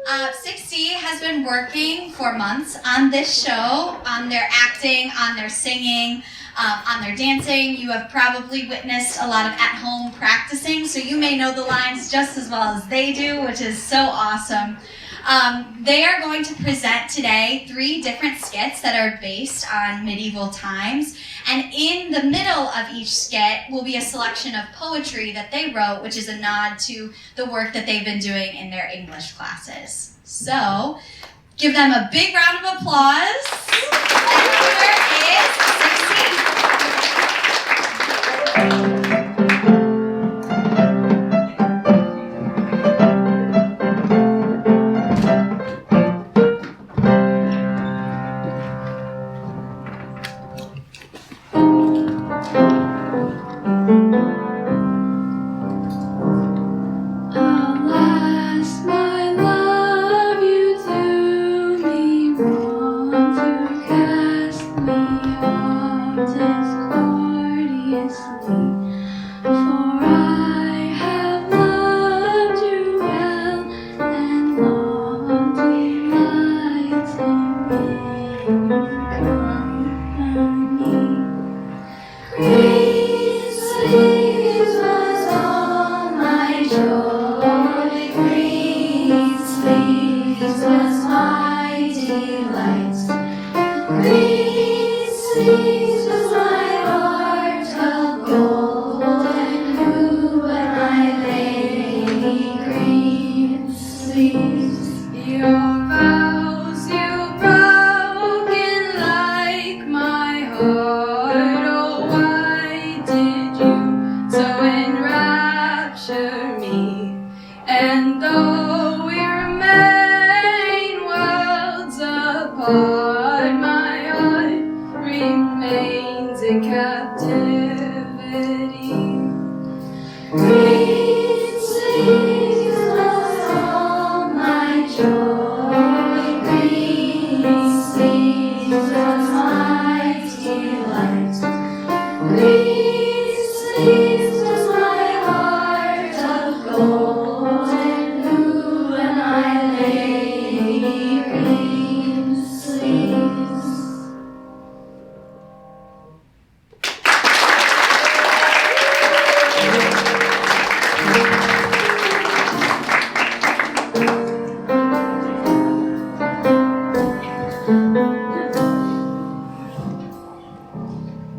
VIC has been working for months on this show, on their acting, on their singing, on their dancing. You have probably witnessed a lot of at-home practicing, so you may know the lines just as well as they do, which is so awesome. They are going to present today 3 different skits that are based on medieval times, and in the middle of each skit will be a selection of poetry that they wrote, which is a nod to the work that they've been doing in their English classes. So, give them a big round of applause. And here is 16.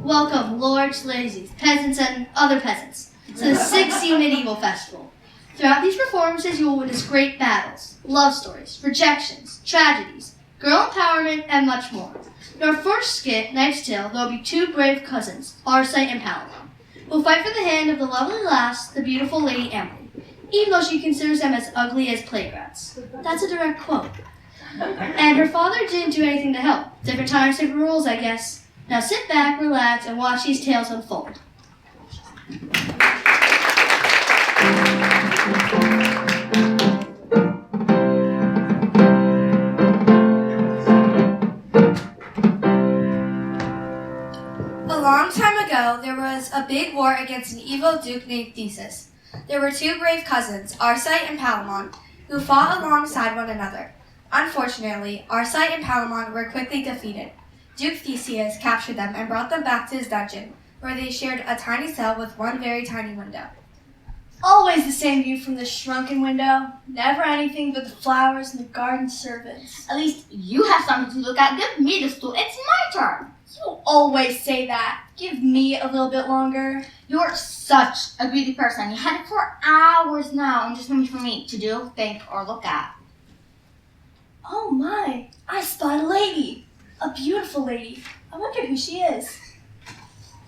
Welcome, lords, ladies, peasants, and other peasants, to the 60 Medieval Festival. Throughout these performances, you will witness great battles, love stories, rejections, tragedies, girl empowerment, and much more. In our first skit, Knight's Tale, there will be 2 brave cousins, Arcite and Palamon, who will fight for the hand of the lovely lass, the beautiful Lady Emily, even though she considers them as ugly as playgrounds. That's a direct quote. And her father didn't do anything to help. Different times, different rules, I guess. Now sit back, relax, and watch these tales unfold. A long time ago, there was a big war against an evil duke named Theseus. There were 2 brave cousins, Arcite and Palamon, who fought alongside one another. Unfortunately, Arcite and Palamon were quickly defeated. Duke Theseus captured them and brought them back to his dungeon, where they shared a tiny cell with one very tiny window. Always the same view from the shrunken window. Never anything but the flowers and the garden servants. At least you have something to look at. Give me the stool. It's my turn. You always say that. Give me a little bit longer. You're such a greedy person. You had it for hours now and just waiting for me to do, think, or look at. Oh my, I spot a lady. A beautiful lady. I wonder who she is.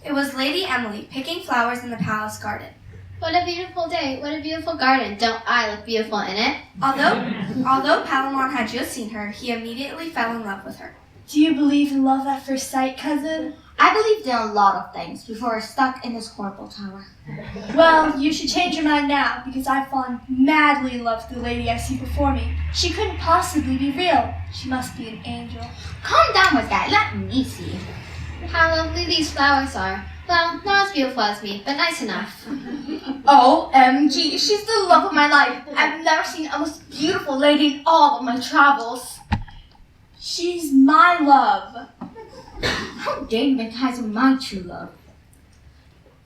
It was Lady Emily, picking flowers in the palace garden. What a beautiful day. What a beautiful garden. Don't I look beautiful in it? Although Palamon had just seen her, he immediately fell in love with her. Do you believe in love at first sight, cousin? I believed in a lot of things before I was stuck in this horrible tower. Well, you should change your mind now, because I've fallen madly in love with the lady I see before me. She couldn't possibly be real. She must be an angel. Calm down with that. Let me see. How lovely these flowers are. Well, not as beautiful as me, but nice enough. OMG, she's the love of my life. I've never seen a most beautiful lady in all of my travels. She's my love. How dare you make eyes with my true love?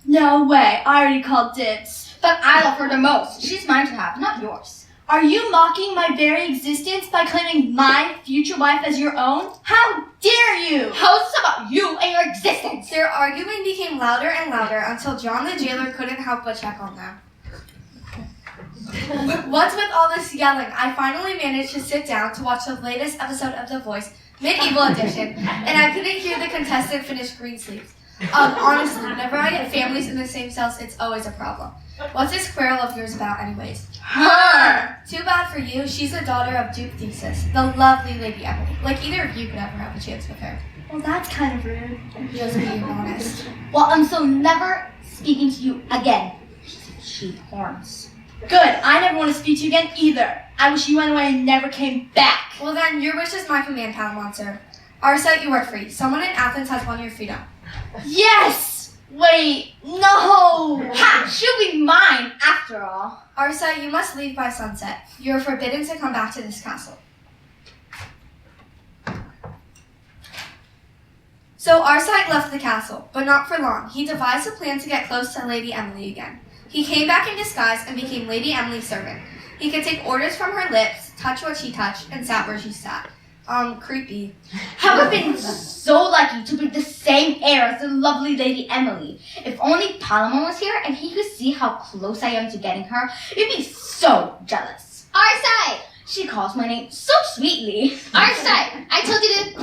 No way, I already called dibs. But I love her the most. She's mine to have, not yours. Are you mocking my very existence by claiming my future wife as your own? How dare you! How's this about you and your existence? Their argument became louder and louder until John the jailer couldn't help but check on them. What's with all this yelling? I finally managed to sit down to watch the latest episode of The Voice, Medieval Edition, and I couldn't hear the contestant finish green sleeves. Honestly, whenever I get families in the same cells, it's always a problem. What's this quarrel of yours about anyways? Her! Too bad for you, she's the daughter of Duke Theseus, the lovely Lady Emily. Like either of you could ever have a chance with her. Well, that's kind of rude. Just being honest. Well, I'm so never speaking to you again. Sheep horns. Good, I never want to speak to you again either. I wish you went away and never came back. Well then, your wish is my command, Palamon, sir. Our site, you are free. Someone in Athens has won your freedom. Yes! Wait, no! Ha! She'll be mine after all. Our site, you must leave by sunset. You are forbidden to come back to this castle. So Arcite left the castle, but not for long. He devised a plan to get close to Lady Emily again. He came back in disguise and became Lady Emily's servant. He could take orders from her lips, touch what she touched, and sat where she sat. Creepy. Have I been so lucky to breathe the same air as the lovely Lady Emily? If only Palamon was here and he could see how close I am to getting her, he'd be so jealous. Arcite! She calls my name so sweetly. Arcite! I told you to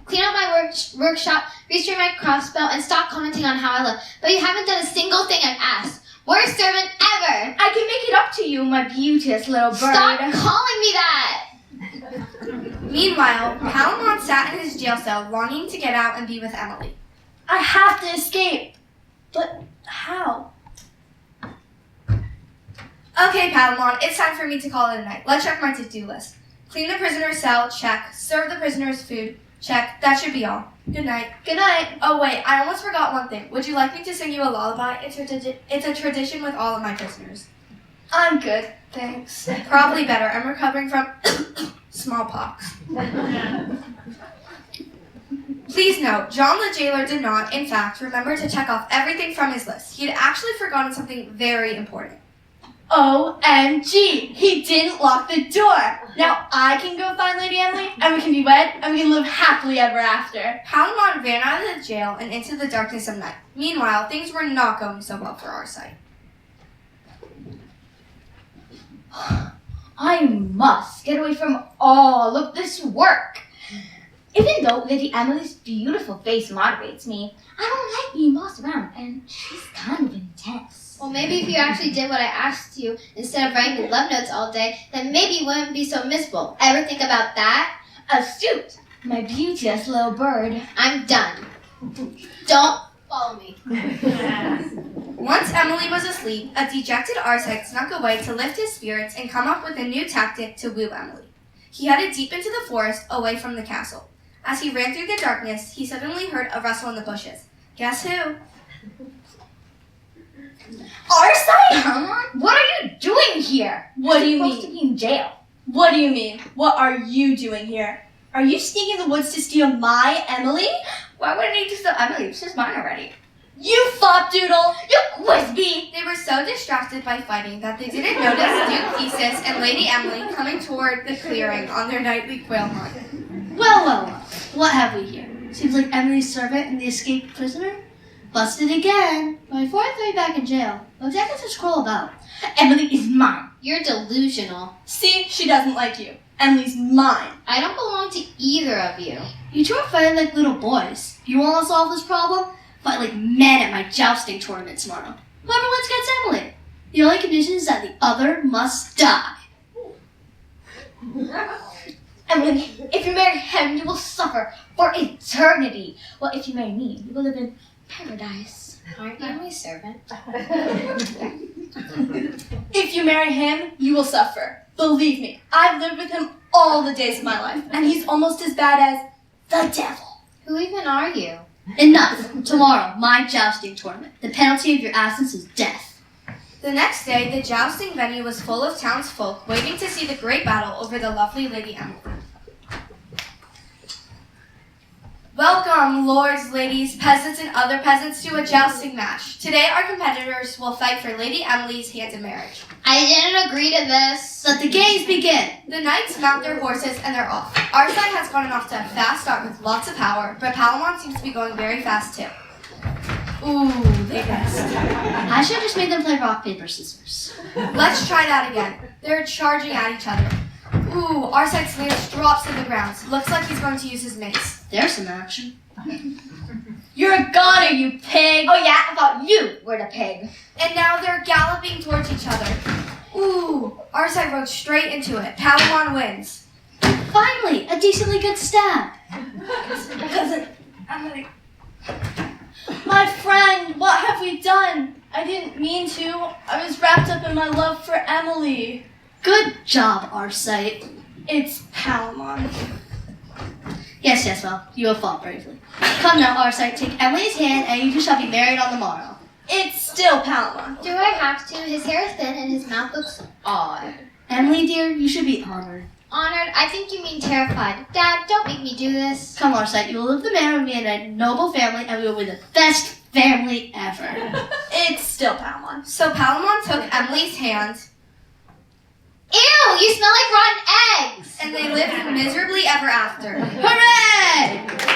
clean up my workshop, restore my crossbow, and stop commenting on how I look, but you haven't done a single thing I've asked. Worst servant ever! I can make it up to you, my beauteous little bird. Stop calling me that! Meanwhile, Palamon sat in his jail cell, longing to get out and be with Emily. I have to escape. But how? Okay, Palamon, it's time for me to call it a night. Let's check my to-do list. Clean the prisoner's cell, check. Serve the prisoners food, check. That should be all. Good night. Good night. Oh wait, I almost forgot one thing. Would you like me to sing you a lullaby? It's a tradition with all of my prisoners. I'm good, thanks. Probably better. I'm recovering from smallpox. Please note, John the jailer did not, in fact, remember to check off everything from his list. He had actually forgotten something very important. OMG! He didn't lock the door! Now I can go find Lady Emily, and we can be wed, and we can live happily ever after. Palamon ran out of the jail and into the darkness of night. Meanwhile, things were not going so well for Arcite. I must get away from all of this work. Even though Lady Emily's beautiful face moderates me, I don't like being bossed around, and she's kind of intense. Well, maybe if you actually did what I asked you instead of writing me love notes all day, then maybe you wouldn't be so miserable. Ever think about that? Astute, my beauteous little bird. I'm done. Don't follow me. Once Emily was asleep, a dejected Arcite snuck away to lift his spirits and come up with a new tactic to woo Emily. He headed deep into the forest, away from the castle. As he ran through the darkness, he suddenly heard a rustle in the bushes. Guess who? Arcite? What are you doing here? What do you You're supposed to mean? be in jail. What do you mean? What are you doing here? Are you sneaking in the woods to steal my Emily? Why would I need to steal Emily? She's mine already. You flopdoodle! You Quizby! They were so distracted by fighting that they didn't notice Duke Theseus and Lady Emily coming toward the clearing on their nightly quail hunt. Well. What have we here? Seems like Emily's servant and the escaped prisoner? Busted again. But before I throw you back in jail, what exactly is this scroll about? Emily is mine. You're delusional. See, she doesn't like you. Emily's mine. I don't belong to either of you. You two are fighting like little boys. You want to solve this problem? Fight like men at my jousting tournament tomorrow. Whoever wins gets Emily. The only condition is that the other must die. Emily, if you marry him, you will suffer for eternity. Well, if you marry me, you will live in paradise. Aren't you my servant? If you marry him, you will suffer. Believe me, I've lived with him all the days of my life, and he's almost as bad as the devil. Who even are you? Enough. Tomorrow, my jousting tournament. The penalty of your absence is death. The next day, the jousting venue was full of townsfolk waiting to see the great battle over the lovely Lady Emily. Welcome, lords, ladies, peasants, and other peasants to a jousting match. Today, our competitors will fight for Lady Emily's hand in marriage. I didn't agree to this. Let the games begin. The knights mount their horses and they're off. Our side has gotten off to a fast start with lots of power, but Palamon seems to be going very fast too. Ooh, they missed. I should have just made them play rock, paper, scissors. Let's try that again. They're charging at each other. Ooh, our side's lance drops to the ground. Looks like he's going to use his mace. There's some action. You're a goner, you pig! Oh yeah, I thought you were the pig. And now they're galloping towards each other. Ooh, our side rode straight into it. Palamon wins. Finally, a decently good stab. Cousin Emily. My friend, what have we done? I didn't mean to. I was wrapped up in my love for Emily. Good job, Arcite. It's Palamon. Yes, well, you have fought bravely. Come now, Arcite, take Emily's hand and you two shall be married on the morrow. It's still Palamon. Do I have to? His hair is thin and his mouth looks odd. Emily, dear, you should be honored. Honored? I think you mean terrified. Dad, don't make me do this. Come, Arcite, you will live the man with me in a noble family and we will be the best family ever. It's still Palamon. So Palamon took Emily's hand, Ew, you smell like rotten eggs. and they lived miserably ever after. Hooray!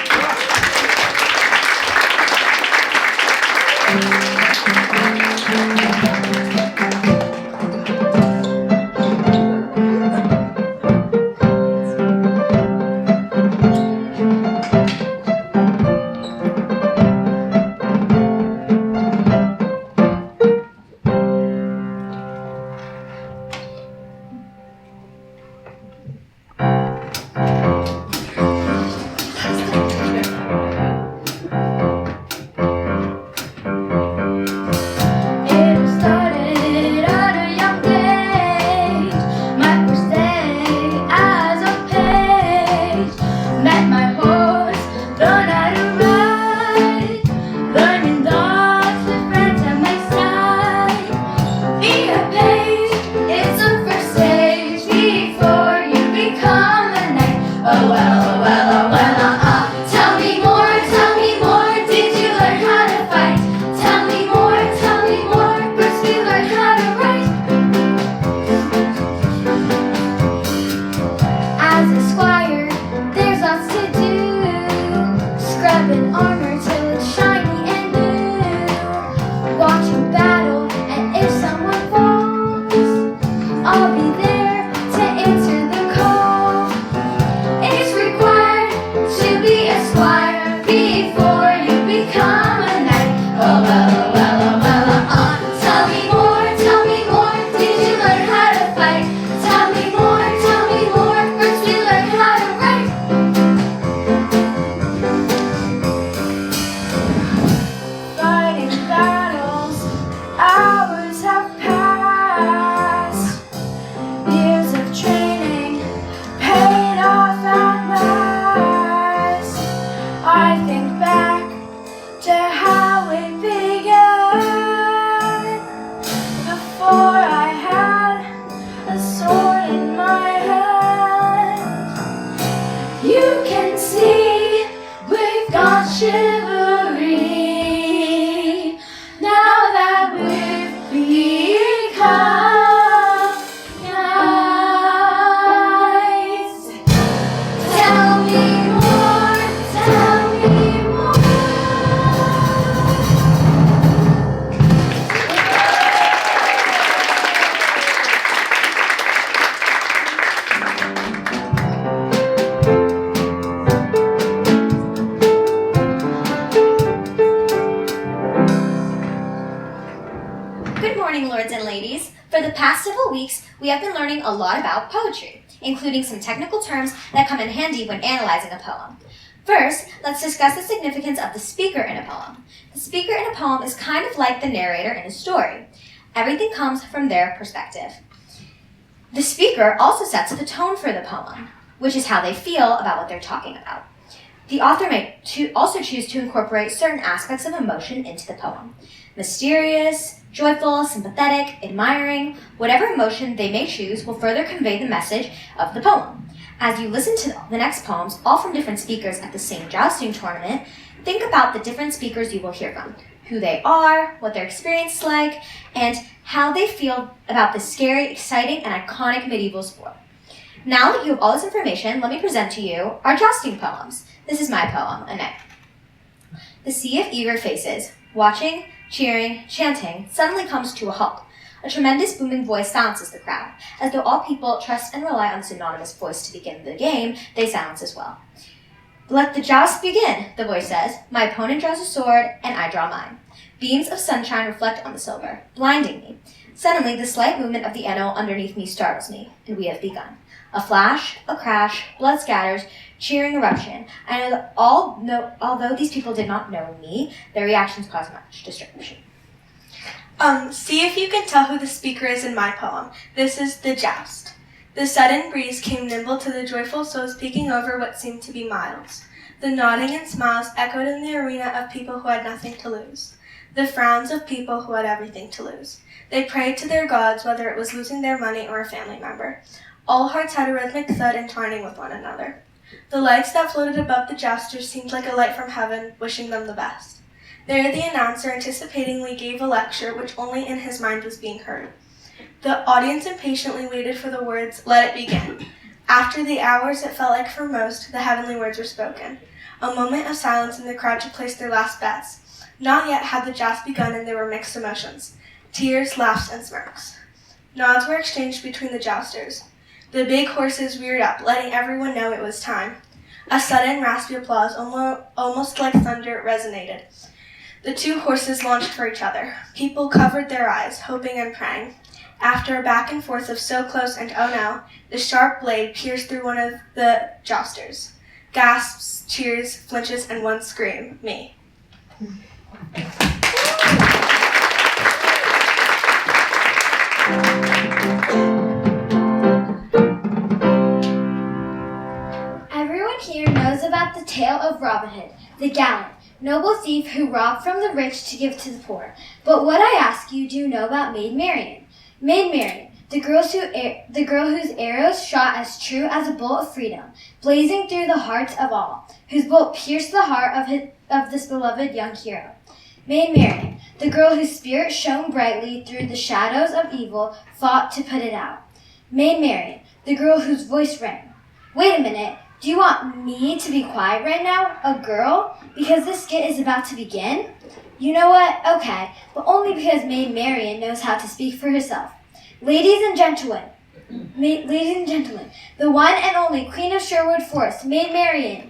we have been learning a lot about poetry, including some technical terms that come in handy when analyzing a poem. First, let's discuss the significance of the speaker in a poem. The speaker in a poem is kind of like the narrator in a story. Everything comes from their perspective. The speaker also sets the tone for the poem, which is how they feel about what they're talking about. The author may also choose to incorporate certain aspects of emotion into the poem. Mysterious, joyful, sympathetic, admiring, whatever emotion they may choose will further convey the message of the poem. As you listen to the next poems, all from different speakers at the same jousting tournament, think about the different speakers you will hear from, who they are, what their experience is like, and how they feel about this scary, exciting, and iconic medieval sport. Now that you have all this information, let me present to you our jousting poems. This is my poem, Annette. The sea of eager faces, watching, cheering, chanting, suddenly comes to a halt. A tremendous booming voice silences the crowd. As though all people trust and rely on this anonymous voice to begin the game, they silence as well. Let the joust begin, the voice says. My opponent draws a sword, and I draw mine. Beams of sunshine reflect on the silver, blinding me. Suddenly, the slight movement of the animal underneath me startles me, and we have begun. A flash, a crash, blood scatters, cheering eruption. And although these people did not know me, their reactions caused much distraction. See if you can tell who the speaker is in my poem. This is the joust. The sudden breeze came nimble to the joyful souls peeking over what seemed to be miles. The nodding and smiles echoed in the arena of people who had nothing to lose. The frowns of people who had everything to lose. They prayed to their gods, whether it was losing their money or a family member. All hearts had a rhythmic thud entwining with one another. The lights that floated above the jousters seemed like a light from heaven, wishing them the best. There the announcer anticipatingly gave a lecture which only in his mind was being heard. The audience impatiently waited for the words, "Let it begin." After the hours, it felt like for most, the heavenly words were spoken. A moment of silence in the crowd to place their last bets. Not yet had the joust begun, and there were mixed emotions. Tears, laughs, and smirks. Nods were exchanged between the jousters. The big horses reared up, letting everyone know it was time. A sudden, raspy applause, almost like thunder, resonated. The two horses launched for each other. People covered their eyes, hoping and praying. After a back and forth of so close and oh no, the sharp blade pierced through one of the jousters. Gasps, cheers, flinches, and one scream, me. Everyone here knows about the tale of Robin Hood, the gallant, noble thief who robbed from the rich to give to the poor. But what I ask you, do you know about Maid Marian? Maid Marian, the girl whose arrows shot as true as a bolt of freedom, blazing through the hearts of all, whose bolt pierced the heart of this beloved young hero. Maid Marian, the girl whose spirit shone brightly through the shadows of evil, fought to put it out. Maid Marian, the girl whose voice rang. Wait a minute, do you want me to be quiet right now? A girl? Because this skit is about to begin? You know what? Okay, but only because Maid Marian knows how to speak for herself. Ladies and gentlemen, the one and only Queen of Sherwood Forest, Maid Marian.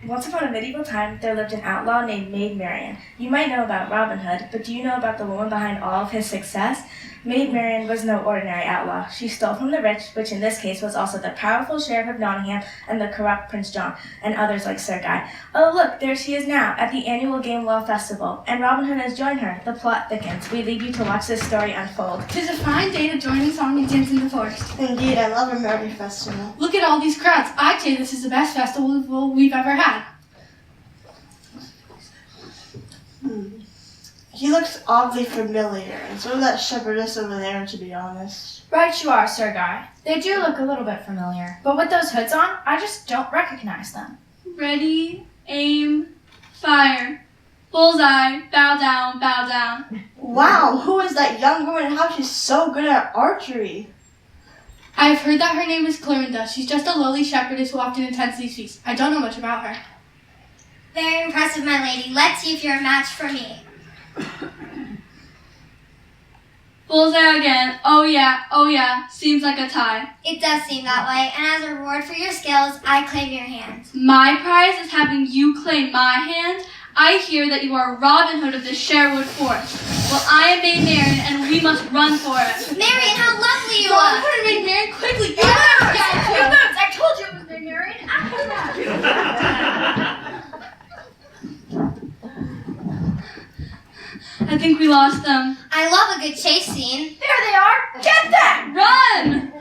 Once upon a medieval time, there lived an outlaw named Maid Marian. You might know about Robin Hood, but do you know about the woman behind all of his success? Maid Marian was no ordinary outlaw. She stole from the rich, which in this case was also the powerful Sheriff of Nottingham and the corrupt Prince John, and others like Sir Guy. Oh look, there she is now, at the annual Gamewell Festival, and Robin Hood has joined her. The plot thickens. We leave you to watch this story unfold. 'Tis a fine day to join in song and dance in the forest. Indeed, I love a merry festival. Look at all these crowds. I'd say this is the best festival we've ever had. He looks oddly familiar, and so does that shepherdess over there, to be honest. Right you are, Sir Guy. They do look a little bit familiar, but with those hoods on, I just don't recognize them. Ready, aim, fire. Bullseye, bow down, bow down. Wow, who is that young woman and how she's so good at archery? I've heard that her name is Clorinda. She's just a lowly shepherdess who often attends these feasts. I don't know much about her. Very impressive, my lady. Let's see if you're a match for me. Bullseye again. Oh yeah. Seems like a tie. It does seem that way, and as a reward for your skills, I claim your hand. My prize is having you claim my hand. I hear that you are Robin Hood of the Sherwood Forest. Well, I am Maid Marian, and we must run for it. Marian, how lovely you Robin are! Hood and Maid Marian, quickly! I told you it was Maid Marian. After that. I think we lost them. I love a good chase scene. There they are! Get them! Run!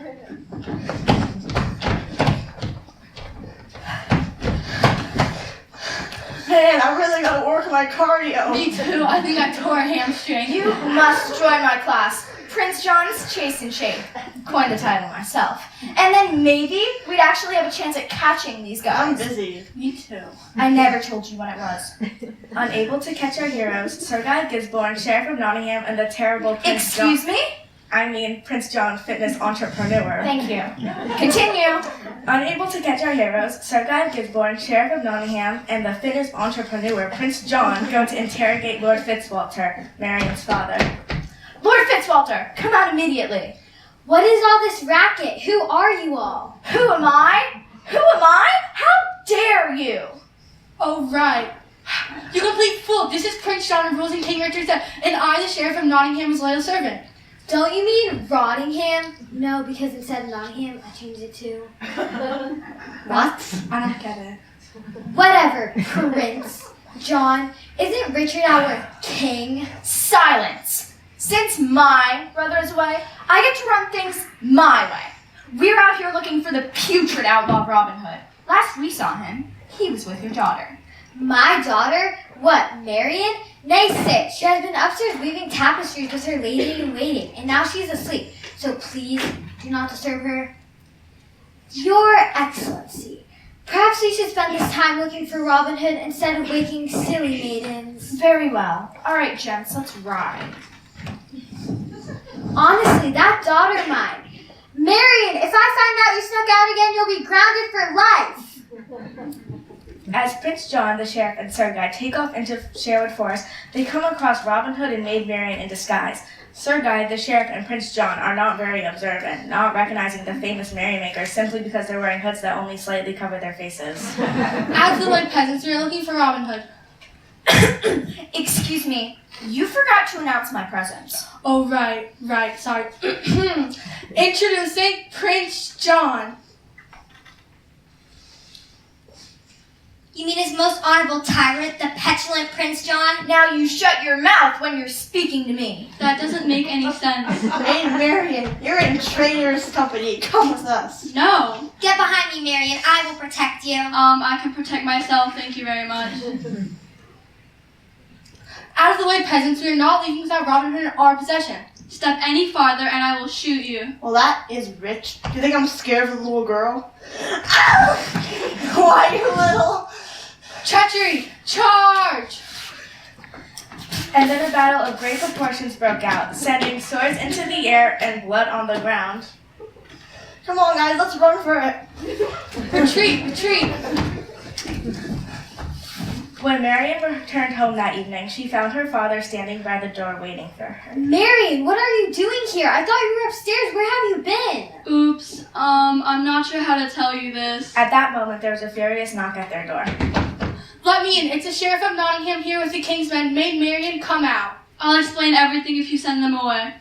Man, I really gotta work my cardio. Me too. I think I tore a hamstring. You must join my class. Prince John's Chase and Shape. Coined the title myself. And then maybe we'd actually have a chance at catching these guys. I'm busy. Me too. I never told you what it was. Unable to catch our heroes, Sir Guy Gisborne, Sheriff of Nottingham, and the terrible Prince Excuse me? Prince John, fitness entrepreneur. Thank you. Continue. Unable to catch our heroes, Sir Guy Gisborne, Sheriff of Nottingham, and the fitness entrepreneur, Prince John, go to interrogate Lord Fitzwalter, Marian's father. Lord Fitzwalter, come out immediately. What is all this racket? Who are you all? Who am I? Who am I? How dare you? Oh, right. You complete fool. This is Prince John of Rules King Richard's and I, the Sheriff of Nottingham's loyal servant. Don't you mean Rottingham? No, because instead of Nottingham, I changed it to... What? I don't get it. Whatever, Prince John. Isn't Richard our king? Silence. Since my brother is away, I get to run things my way. We're out here looking for the putrid outlaw Robin Hood. Last we saw him, he was with your daughter. My daughter? What, Marian? Nay, sit. She has been upstairs weaving tapestries with her lady-in-waiting, and now she is asleep. So please do not disturb her. Your Excellency, perhaps we should spend this time looking for Robin Hood instead of waking silly maidens. Very well. All right, gents, let's ride. Honestly, that daughter of mine. Marian, if I find out you snuck out again, you'll be grounded for life. As Prince John, the sheriff, and Sir Guy take off into Sherwood Forest, they come across Robin Hood and Maid Marian in disguise. Sir Guy, the sheriff, and Prince John are not very observant, not recognizing the famous merrymakers simply because they're wearing hoods that only slightly cover their faces. As the white peasants, we are looking for Robin Hood. Excuse me, you forgot to announce my presence. Oh, right, sorry. Introducing Prince John. You mean his most honorable tyrant, the petulant Prince John? Now you shut your mouth when you're speaking to me. That doesn't make any sense. Maid Marian, you're in traitor's company. Come with us. No. Get behind me, Marian. I will protect you. I can protect myself. Thank you very much. As the white peasants, we are not leaving without Robin Hood in our possession. Step any farther and I will shoot you. Well, that is rich. Do you think I'm scared of the little girl? Ow! Why, you little? Treachery! Charge! And then a battle of great proportions broke out, sending swords into the air and blood on the ground. Come on, guys, let's run for it. Retreat! When Marian returned home that evening, she found her father standing by the door waiting for her. Marian, what are you doing here? I thought you were upstairs. Where have you been? Oops. I'm not sure how to tell you this. At that moment, there was a furious knock at their door. Let me in. It's the Sheriff of Nottingham here with the King's men. Maid Marian, come out. I'll explain everything if you send them away.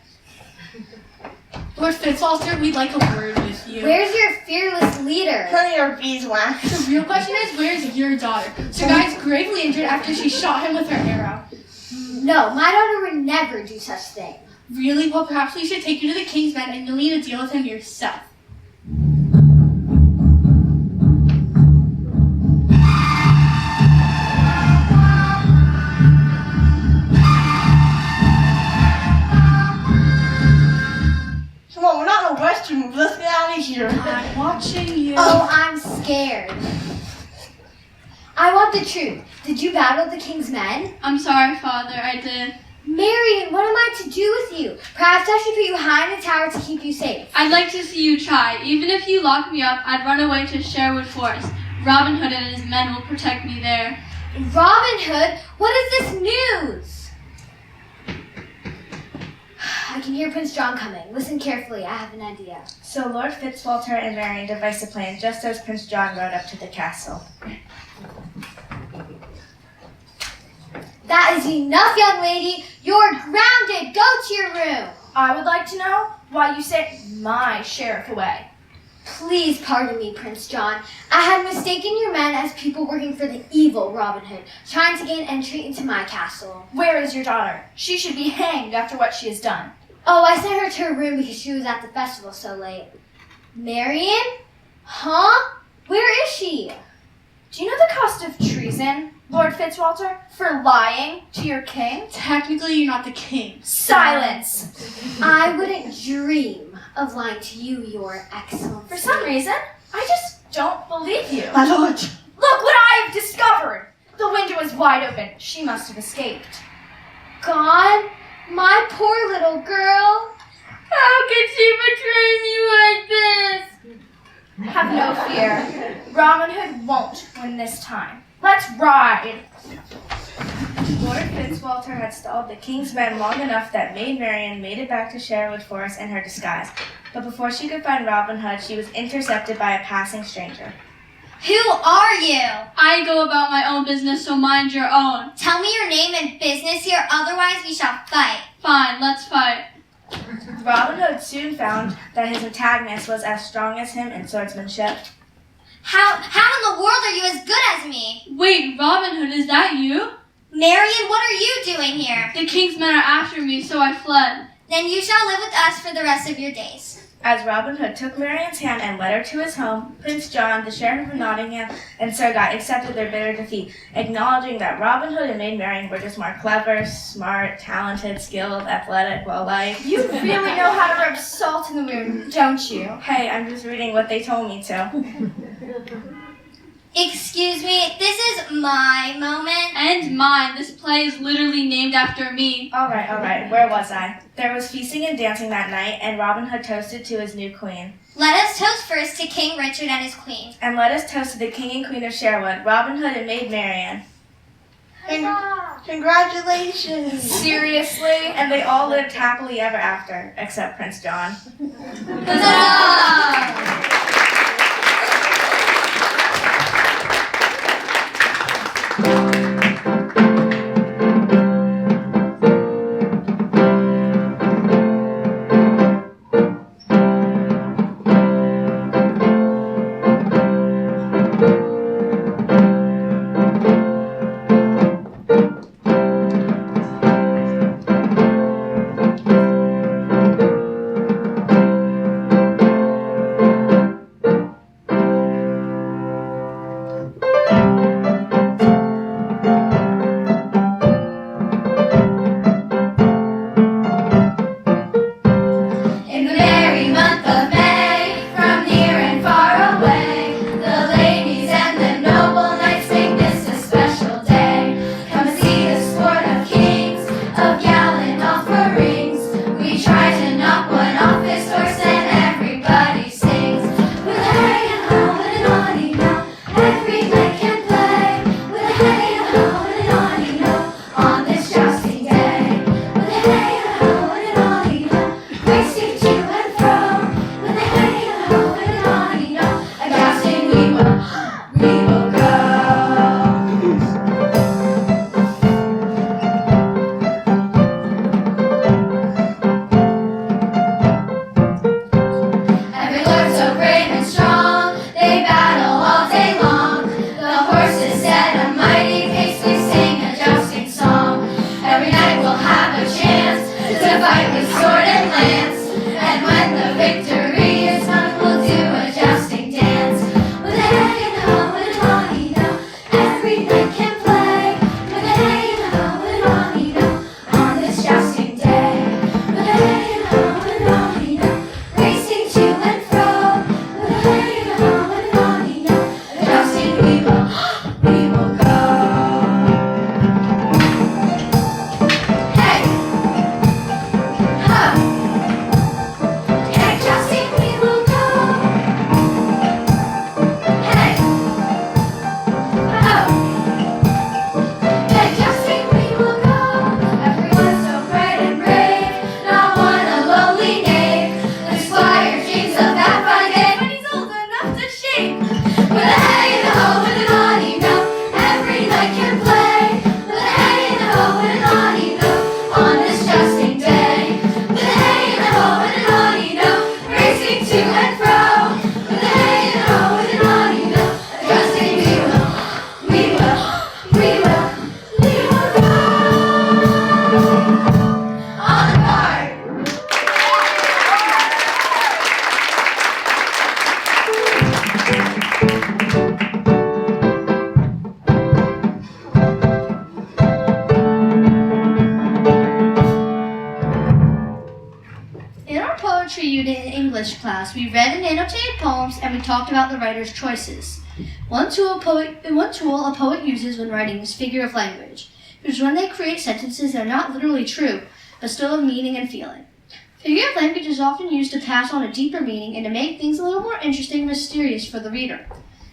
Lord Fitzwalter, we'd like a word with you. Where's your fearless leader? None of your beeswax. The real question is, where's your daughter? Sir Guy's gravely injured after she shot him with her arrow. No, my daughter would never do such thing. Really? Well, perhaps we should take you to the King's men and you'll need to deal with him yourself. Come on, we're not in a Western movie. Let's get out of here. I'm watching you. Oh, I'm scared. I want the truth. Did you battle the King's men? I'm sorry, Father, I did. Marian, what am I to do with you? Perhaps I should put you high in the tower to keep you safe. I'd like to see you try. Even if you lock me up, I'd run away to Sherwood Forest. Robin Hood and his men will protect me there. Robin Hood? What is this news? I can hear Prince John coming. Listen carefully. I have an idea. So Lord Fitzwalter and Marian devised a plan just as Prince John rode up to the castle. That is enough, young lady. You're grounded. Go to your room. I would like to know why you sent my sheriff away. Please pardon me, Prince John. I had mistaken your men as people working for the evil Robin Hood, trying to gain entry into my castle. Where is your daughter? She should be hanged after what she has done. Oh, I sent her to her room because she was at the festival so late. Marion? Huh? Where is she? Do you know the cost of treason, Lord Fitzwalter, for lying to your king? Technically, you're not the king. Silence! I wouldn't dream of lying to you, Your Excellency. For some reason, I just don't believe you. My lord. Look what I have discovered! The window is wide open. She must have escaped. Gone? My poor little girl. How could she betray me like this? Have no fear. Robin Hood won't win this time. Let's ride! Lord Fitzwalter had stalled the king's men long enough that Maid Marian made it back to Sherwood Forest in her disguise. But before she could find Robin Hood, she was intercepted by a passing stranger. Who are you? I go about my own business, so mind your own. Tell me your name and business here, otherwise we shall fight. Fine, let's fight. Robin Hood soon found that his antagonist was as strong as him in swordsmanship. How in the world are you as good as me? Wait, Robin Hood, is that you? Marion, what are you doing here? The king's men are after me, so I fled. Then you shall live with us for the rest of your days. As Robin Hood took Marian's hand and led her to his home, Prince John, the Sheriff of Nottingham, and Sir Guy accepted their bitter defeat, acknowledging that Robin Hood and Maid Marian were just more clever, smart, talented, skilled, athletic, well-liked. You really know how to rub salt in the wound, don't you? Hey, I'm just reading what they told me to. Excuse me, this is my moment. And mine. This play is literally named after me. All right. Where was I? There was feasting and dancing that night, and Robin Hood toasted to his new queen. Let us toast first to King Richard and his queen. And let us toast to the king and queen of Sherwood, Robin Hood and Maid Marian. Congratulations. Seriously? And they all lived happily ever after, except Prince John. Huzzah! poetry unit in English class, we read and annotated poems and we talked about the writer's choices. One tool a poet uses when writing is figure of language, which is when they create sentences that are not literally true, but still have meaning and feeling. Figure of language is often used to pass on a deeper meaning and to make things a little more interesting and mysterious for the reader.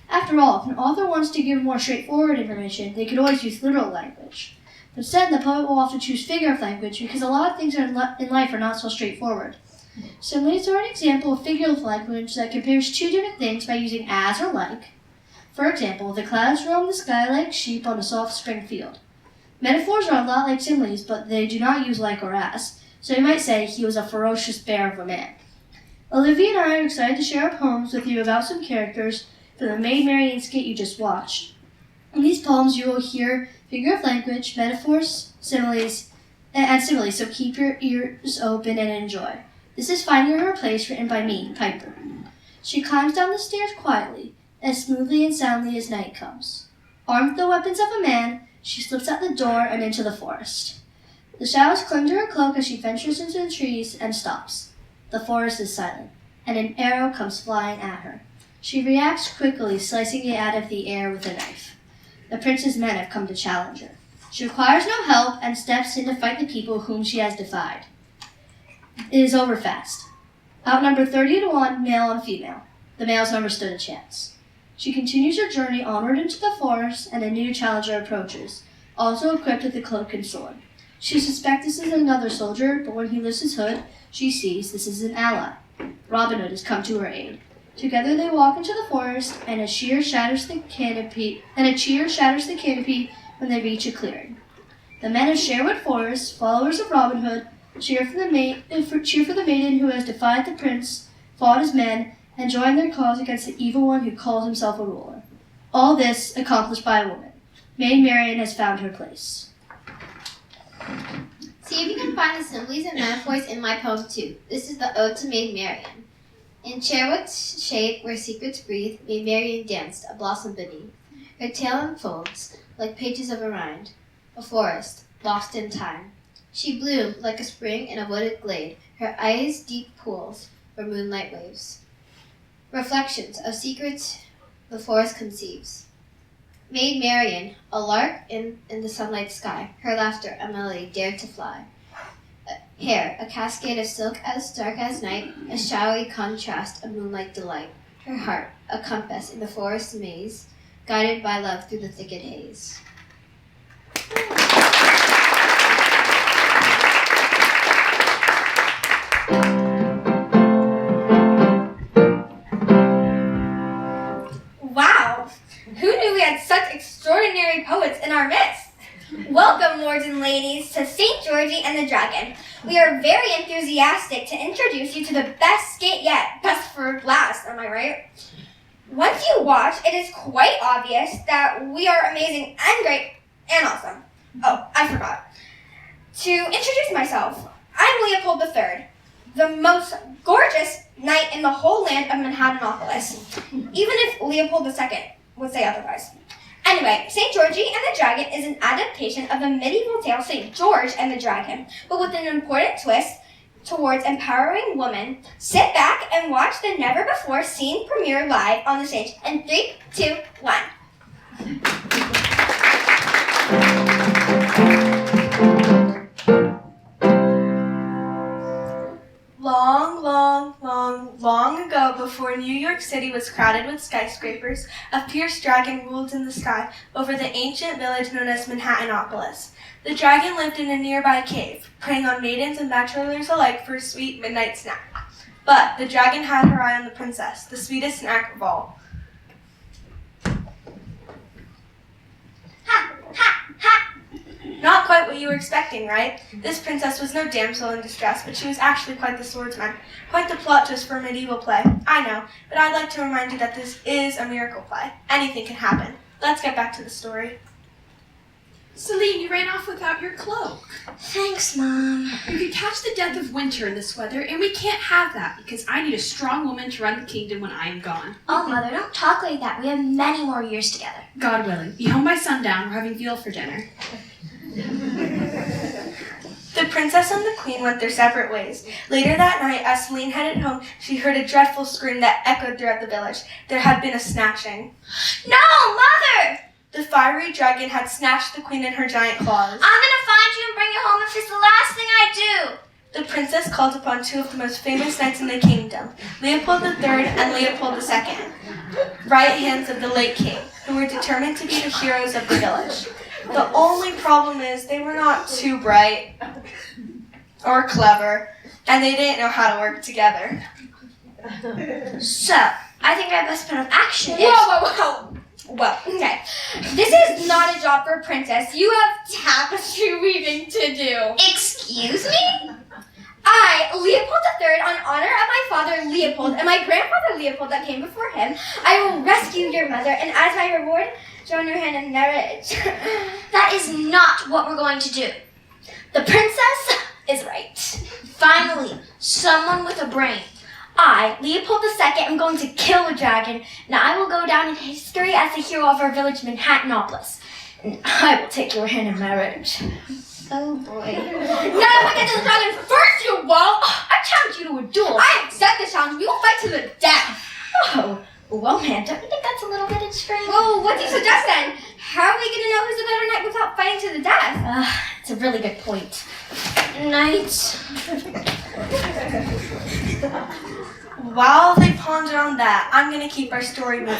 After all, if an author wants to give more straightforward information, they could always use literal language. Instead, the poet will often choose figure of language because a lot of things in life are not so straightforward. Similes are an example of figure of language that compares two different things by using as or like. For example, the clouds roam the sky like sheep on a soft spring field. Metaphors are a lot like similes, but they do not use like or as, so you might say he was a ferocious bear of a man. Olivia and I are excited to share our poems with you about some characters from the Maid Marian skit you just watched. In these poems, you will hear figure of language, metaphors, similes, so keep your ears open and enjoy. This is Finding Her Place, written by me, Piper. She climbs down the stairs quietly, as smoothly and soundly as night comes. Armed with the weapons of a man, she slips out the door and into the forest. The shadows cling to her cloak as she ventures into the trees and stops. The forest is silent, and an arrow comes flying at her. She reacts quickly, slicing it out of the air with a knife. The prince's men have come to challenge her. She requires no help and steps in to fight the people whom she has defied. It is over fast. Outnumbered 30-1, male and female. The males never stood a chance. She continues her journey onward into the forest, and a new challenger approaches, also equipped with a cloak and sword. She suspects this is another soldier, but when he lifts his hood, she sees this is an ally. Robin Hood has come to her aid. Together they walk into the forest, and a cheer shatters the canopy when they reach a clearing. The men of Sherwood Forest, followers of Robin Hood, cheer for the maiden who has defied the prince, fought as men, and joined their cause against the evil one who calls himself a ruler. All this accomplished by a woman. Maid Marian has found her place. See if you can find the similes and metaphors in my poem too. This is the Ode to Maid Marian. In Sherwood's shade where secrets breathe, Maid Marian danced, a blossom beneath. Her tale unfolds, like pages of a rind, a forest, lost in time. She bloomed like a spring in a wooded glade, her eyes deep pools where moonlight waves. Reflections of secrets the forest conceives. Maid Marian, a lark in the sunlight sky, her laughter a melody dared to fly. Hair, a cascade of silk as dark as night, a showery contrast of moonlight delight. Her heart, a compass in the forest maze, guided by love through the thicket haze. Wow! Who knew we had such extraordinary poets in our midst? Welcome, lords and ladies, to St. Georgie and the Dragon. We are very enthusiastic to introduce you to the best skit yet. Best for last, am I right? Once you watch, it is quite obvious that we are amazing and great and awesome. Oh, I forgot. To introduce myself, I'm Leopold III, the most gorgeous knight in the whole land of Manhattanopolis, even if Leopold II would say otherwise. Anyway, St. Georgie and the Dragon is an adaptation of the medieval tale St. George and the Dragon, but with an important twist towards empowering women. Sit back and watch the never-before-seen premiere live on the stage in 3, 2, 1. Long ago, before New York City was crowded with skyscrapers, a fierce dragon ruled in the sky over the ancient village known as Manhattanopolis. The dragon lived in a nearby cave, preying on maidens and bachelors alike for a sweet midnight snack. But the dragon had her eye on the princess, the sweetest snack of all. Ha! Ha! Ha! Not quite what you were expecting, right? This princess was no damsel in distress, but she was actually quite the swordsman. Quite the plot twist for a medieval play. I know, but I'd like to remind you that this is a miracle play. Anything can happen. Let's get back to the story. Celine, you ran off without your cloak. Thanks, Mom. You could catch the death of winter in this weather, and we can't have that because I need a strong woman to run the kingdom when I am gone. Oh, Mother, don't talk like that. We have many more years together. God willing. Be home by sundown. We're having veal for dinner. The The princess and the queen went their separate ways. Later that night, as Celine headed home, she heard a dreadful scream that echoed throughout the village. There had been a snatching. No, Mother! The fiery dragon had snatched the queen in her giant claws. I'm gonna find you and bring you home if it's the last thing I do. The princess called upon two of the most famous knights in the kingdom, Leopold III and Leopold II, right hands of the late king, who were determined to be the heroes of the village. The only problem is they were not too bright or clever, and they didn't know how to work together. So, I think our best plan of action is... Whoa. Well, okay. This is not a job for a princess. You have tapestry weaving to do. Excuse me? I, Leopold III, on honor of my father Leopold and my grandfather Leopold that came before him, I will rescue your mother, and as my reward, join your hand in marriage. That is not what we're going to do. The princess is right. Finally, someone with a brain. I, Leopold II, am going to kill the dragon, and I will go down in history as the hero of our village, Manhattanopolis. And I will take your hand in marriage. Oh boy. Now if I get to the dragon first, you won't! I challenge you to a duel. I accept the challenge. We will fight to the death. Oh, well, man, don't you think that's a little bit extreme? Well, what do you suggest then? How are we going to know who's the better knight without fighting to the death? It's a really good point. Knight. While they ponder on that, I'm going to keep our story moving.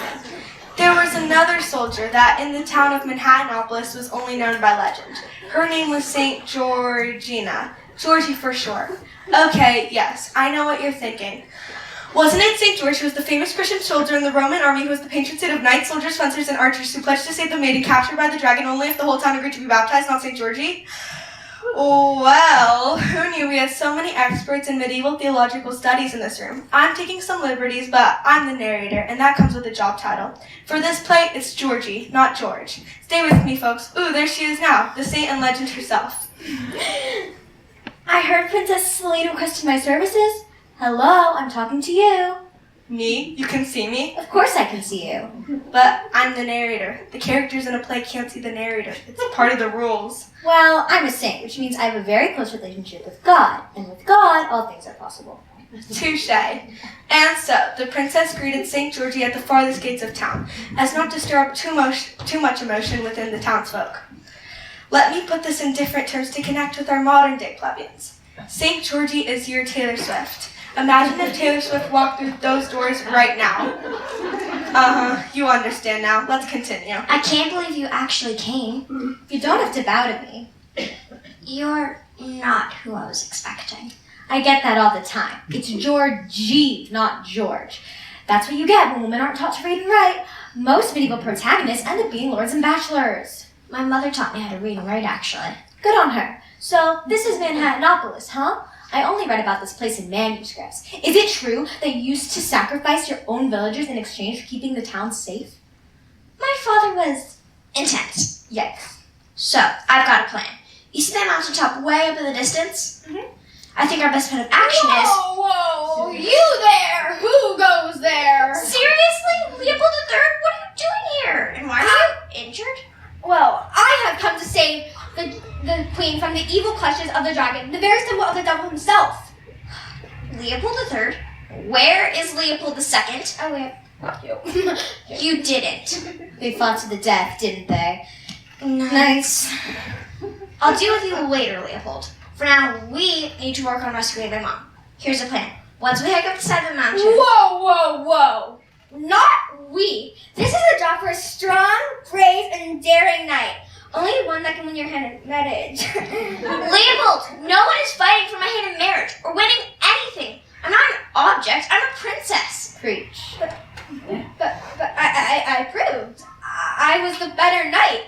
There was another soldier that in the town of Manhattanopolis was only known by legend. Her name was St. Georgina. Georgie for short. Okay, yes, I know what you're thinking. Wasn't it St. George who was the famous Christian soldier in the Roman army who was the patron saint of knights, soldiers, fencers, and archers who pledged to save the maiden captured by the dragon only if the whole town agreed to be baptized, not St. Georgie? Well, who knew we had so many experts in medieval theological studies in this room? I'm taking some liberties, but I'm the narrator, and that comes with a job title. For this play, it's Georgie, not George. Stay with me, folks. Ooh, there she is now, the saint and legend herself. I heard Princess Celine requested my services. Hello, I'm talking to you. Me? You can see me? Of course I can see you. But I'm the narrator. The characters in a play can't see the narrator. It's part of the rules. Well, I'm a saint, which means I have a very close relationship with God. And with God, all things are possible. Touché. And so, the princess greeted St. Georgie at the farthest gates of town, as not to stir up too much emotion within the townsfolk. Let me put this in different terms to connect with our modern-day plebeians. St. Georgie is your Taylor Swift. Imagine if Taylor Swift walked through those doors right now. You understand now. Let's continue. I can't believe you actually came. You don't have to bow to me. You're not who I was expecting. I get that all the time. It's Georgie, not George. That's what you get when women aren't taught to read and write. Most medieval protagonists end up being lords and bachelors. My mother taught me how to read and write, actually. Good on her. So, this is Manhattanopolis, huh? I only read about this place in manuscripts. Is it true that you used to sacrifice your own villagers in exchange for keeping the town safe? My father was intense. Yikes. So, I've got a plan. You see that mountaintop way up in the distance? Mm-hmm. I think our best plan of action is... Whoa! You there! Who goes there? Seriously? Leopold III? What are you doing here? And why are you injured? Well, I have come to save the queen from the evil clutches of the dragon, the very symbol of the devil himself. Leopold III? Where is Leopold II? Oh, wait. You. You didn't. They fought to the death, didn't they? Nice. I'll deal with you later, Leopold. For now, we need to work on rescuing my mom. Here's the plan. Once we hike up the side of the mountain... Whoa! Not we. This is a job for a strong, brave, and daring knight. Only one that can win your hand in marriage. Leopold, no one is fighting for my hand in marriage or winning anything. I'm not an object. I'm a princess. Preach. But I proved. I was the better knight.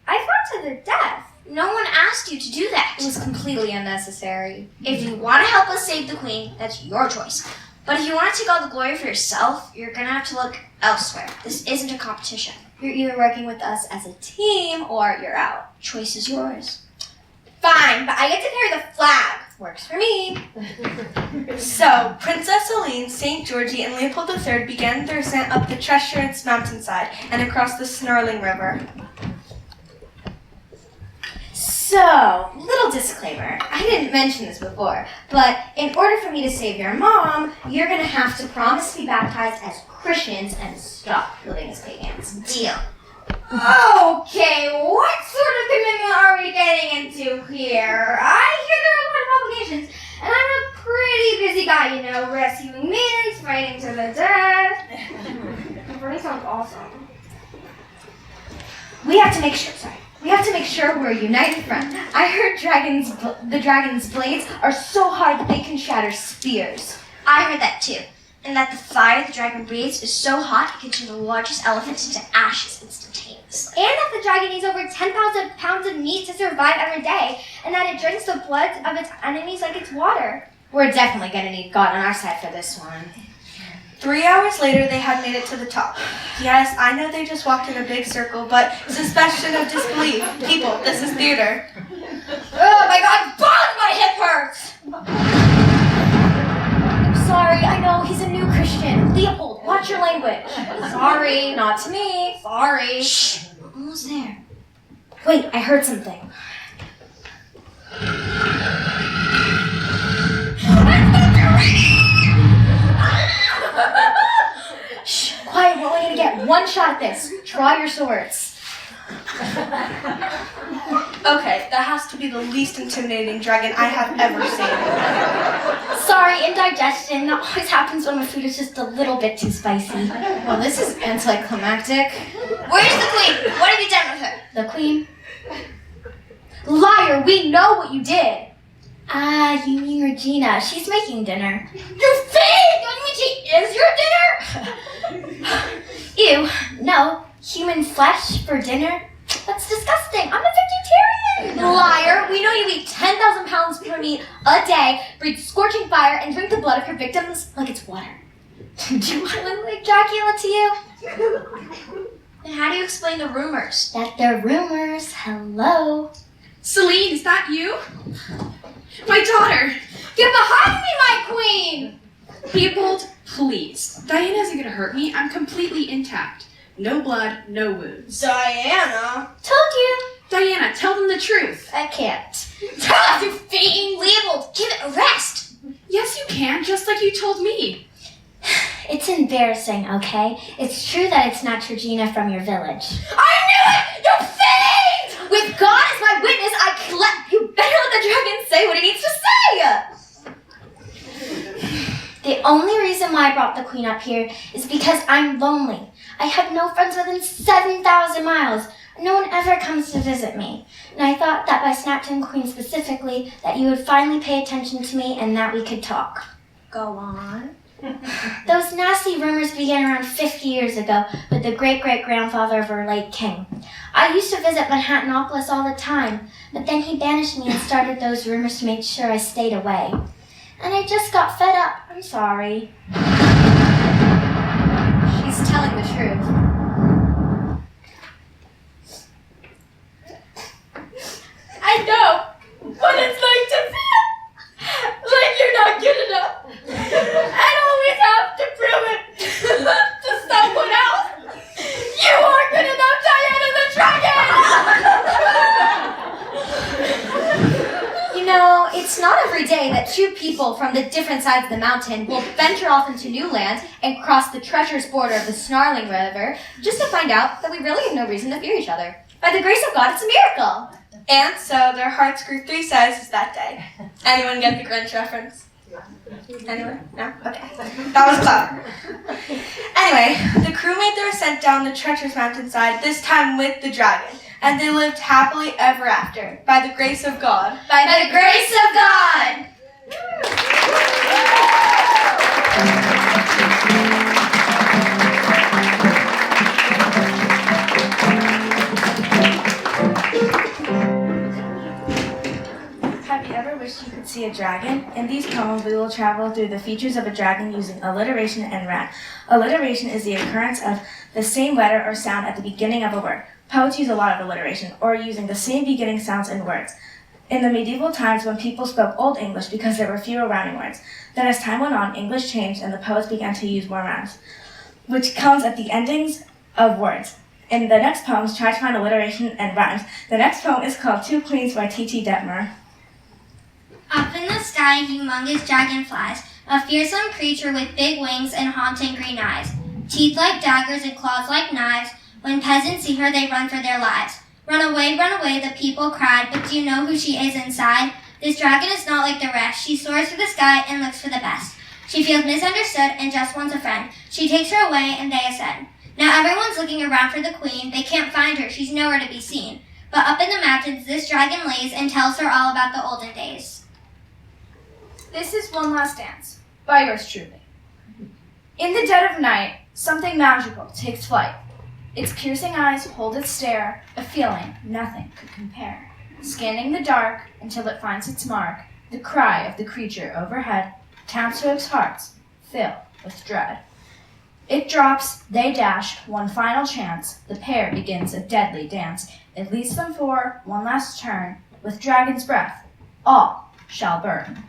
I fought to the death. No one asked you to do that. It was completely unnecessary. If you want to help us save the queen, that's your choice. But if you want to take all the glory for yourself, you're going to have to look elsewhere. This isn't a competition. You're either working with us as a team or you're out. Choice is yours. Fine, but I get to carry the flag. Works for me. So, Princess Celine, St. Georgie, and Leopold III began their ascent up the treacherous mountainside and across the snarling river. So, little disclaimer. I didn't mention this before, but in order for me to save your mom, you're gonna have to promise to be baptized as Christians and stop living as pagans. Deal. Okay, what sort of commitment are we getting into here? I hear there are a lot of obligations, and I'm a pretty busy guy, you know, rescuing maidens, fighting to the death. That sounds awesome. We have to make sure we're a united front. I heard the dragon's blades are so hard that they can shatter spears. I heard that too. And that the fire the dragon breathes is so hot it can turn the largest elephant into ashes instantaneously. And that the dragon eats over 10,000 pounds of meat to survive every day, and that it drinks the blood of its enemies like it's water. We're definitely gonna need God on our side for this one. 3 hours later, they had made it to the top. Yes, I know they just walked in a big circle, but suspension of disbelief. People, this is theater. Oh my god, my hip hurts! I'm sorry, I know, he's a new Christian. Leopold, watch your language. Sorry, not to me. Sorry. Shh, almost there. Wait, I heard something. Shh, quiet, we're only gonna get one shot at this. Draw your swords. Okay, that has to be the least intimidating dragon I have ever seen. Sorry, indigestion. That always happens when my food is just a little bit too spicy. Well, this is anticlimactic. Where's the queen? What have you done with her? The queen? Liar, we know what you did. Ah, you mean Regina. She's making dinner. You fake! Don't you mean she is your dinner? Ew, no. Human flesh for dinner? That's disgusting. I'm a vegetarian. Liar, we know you eat 10,000 pounds of meat a day, breathe scorching fire, and drink the blood of your victims like it's water. Do I look like Dracula to you? And how do you explain the rumors? That they're rumors. Hello. Celine, is that you? My daughter! Get behind me, my queen! Leopold, please. Diana isn't gonna hurt me. I'm completely intact. No blood, no wounds. Diana? Told you. Diana, tell them the truth. I can't. Tell us, you fiend! Leopold, give it a rest! Yes, you can, just like you told me. It's embarrassing, okay? It's true that it's not Regina from your village. I knew it! You fiend! With God as my witness, you better let the dragon say what he needs to say! The only reason why I brought the queen up here is because I'm lonely. I have no friends within 7,000 miles. No one ever comes to visit me. And I thought that by Snapton Queen specifically, that you would finally pay attention to me and that we could talk. Go on. Those nasty rumors began around 50 years ago with the great-great-grandfather of our late king. I used to visit Manhattanopolis all the time, but then he banished me and started those rumors to make sure I stayed away. And I just got fed up. I'm sorry. She's telling the truth. I know what it's like to feel like you're not good enough and always have to prove it to someone else. You are good enough, Diana the Dragon! You know, it's not every day that two people from the different sides of the mountain will venture off into new lands and cross the treacherous border of the Snarling River just to find out that we really have no reason to fear each other. By the grace of God, it's a miracle. And so their hearts grew 3 sizes that day. Anyone get the Grinch reference? Anyone? No? Okay. That was clever. Anyway, the crew made their ascent down the treacherous mountainside, this time with the dragon. And they lived happily ever after, by the grace of God. By the grace of God! Have you ever wished you could see a dragon? In these poems, we will travel through the features of a dragon using alliteration and rhyme. Alliteration is the occurrence of the same letter or sound at the beginning of a word. Poets use a lot of alliteration, or using the same beginning sounds in words. In the medieval times, when people spoke Old English because there were fewer rhyming words. Then as time went on, English changed and the poets began to use more rhymes, which comes at the endings of words. In the next poems, try to find alliteration and rhymes. The next poem is called Two Queens by T.T. Detmer. Up in the sky, humongous dragon flies, a fearsome creature with big wings and haunting green eyes, teeth like daggers and claws like knives. When peasants see her, they run for their lives. Run away, the people cried, but do you know who she is inside? This dragon is not like the rest. She soars through the sky and looks for the best. She feels misunderstood and just wants a friend. She takes her away and they ascend. Now everyone's looking around for the queen. They can't find her. She's nowhere to be seen. But up in the mountains, this dragon lays and tells her all about the olden days. This is One Last Dance, by yours truly. In the dead of night, something magical takes flight. Its piercing eyes hold its stare, a feeling nothing could compare. Scanning the dark until it finds its mark, the cry of the creature overhead, townsfolk's hearts fill with dread. It drops, they dash, one final chance, the pair begins a deadly dance. It leads them for one last turn, with dragon's breath, all shall burn.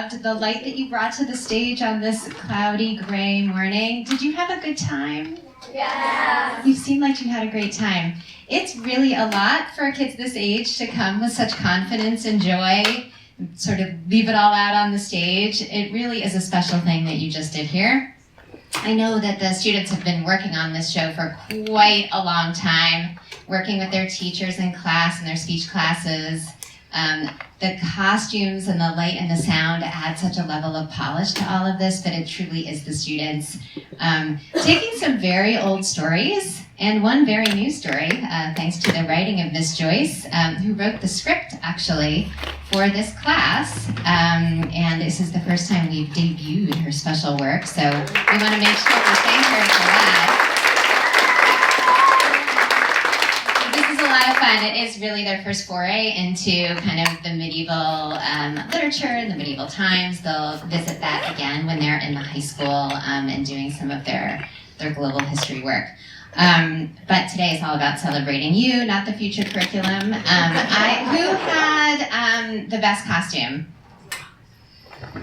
loved the light that you brought to the stage on this cloudy, gray morning. Did you have a good time? Yeah. You seem like you had a great time. It's really a lot for kids this age to come with such confidence and joy, sort of leave it all out on the stage. It really is a special thing that you just did here. I know that the students have been working on this show for quite a long time, working with their teachers in class and their speech classes. The costumes and the light and the sound add such a level of polish to all of this, but it truly is the students taking some very old stories and one very new story, thanks to the writing of Miss Joyce, who wrote the script, actually, for this class. And this is the first time we've debuted her special work, so we want to make sure we thank her for that. A lot of fun. It is really their first foray into kind of the medieval literature and the medieval times. They'll visit that again when they're in the high school and doing some of their global history work. But today is all about celebrating you, not the future curriculum. Who had the best costume?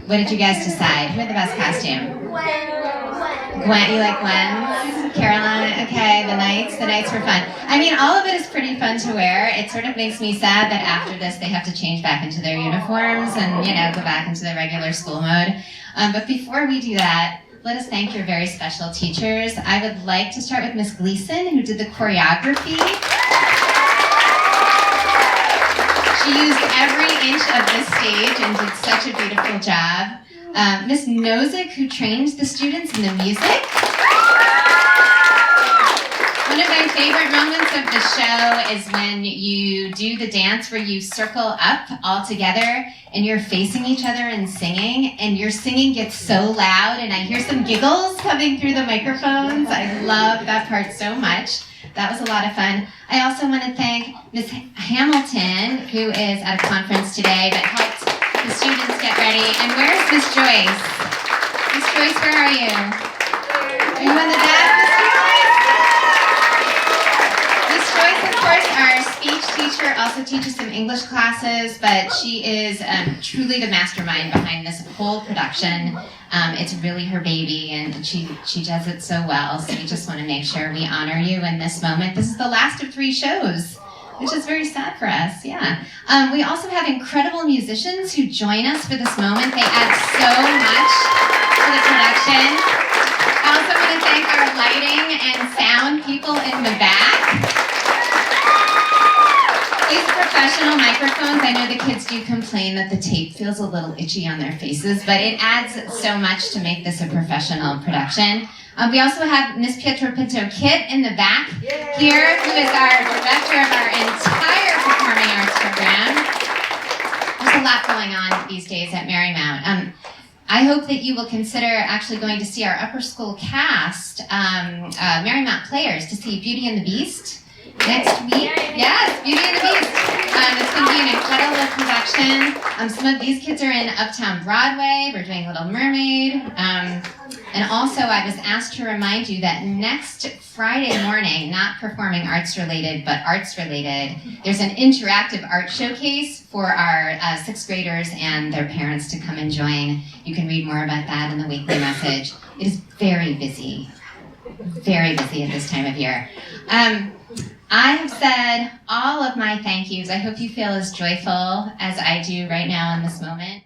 What did you guys decide? Who had the best costume? Gwen, you like Gwen's? Caroline, okay, the nights were fun. I mean, all of it is pretty fun to wear. It sort of makes me sad that after this they have to change back into their uniforms and, go back into the regular school mode. But before we do that, let us thank your very special teachers. I would like to start with Miss Gleason, who did the choreography. She used every inch of this stage and did such a beautiful job. Miss Nozick, who trained the students in the music. One of my favorite moments of the show is when you do the dance where you circle up all together and you're facing each other and singing, and your singing gets so loud and I hear some giggles coming through the microphones. I love that part so much. That was a lot of fun. I also want to thank Miss Hamilton, who is at a conference today, but helped the students get ready. And where's Miss Joyce? Miss Joyce, where are you? Are you in the back, Miss Joyce? Miss Joyce, of course, our speech teacher, also teaches some English classes, but she is truly the mastermind behind this whole production. It's really her baby, and she does it so well, so we just want to make sure we honor you in this moment. This is the last of 3 shows, which is very sad for us, yeah. We also have incredible musicians who join us for this moment. They add so much to the production. I also want to thank our lighting and sound people in the back. These professional microphones, I know the kids do complain that the tape feels a little itchy on their faces, but it adds so much to make this a professional production. We also have Miss Pietro Pinto Kit in the back here, who is our director of our entire performing arts program. There's a lot going on these days at Marymount. I hope that you will consider actually going to see our upper school cast, Marymount players, to see Beauty and the Beast next week. Yes, Beauty and the Beast. It's going to be an incredible production. Some of these kids are in Uptown Broadway. We're doing Little Mermaid. And also, I was asked to remind you that next Friday morning, not performing arts related, but arts related, there's an interactive art showcase for our 6th graders and their parents to come and join. You can read more about that in the weekly message. It is very busy at this time of year. I have said all of my thank yous. I hope you feel as joyful as I do right now in this moment.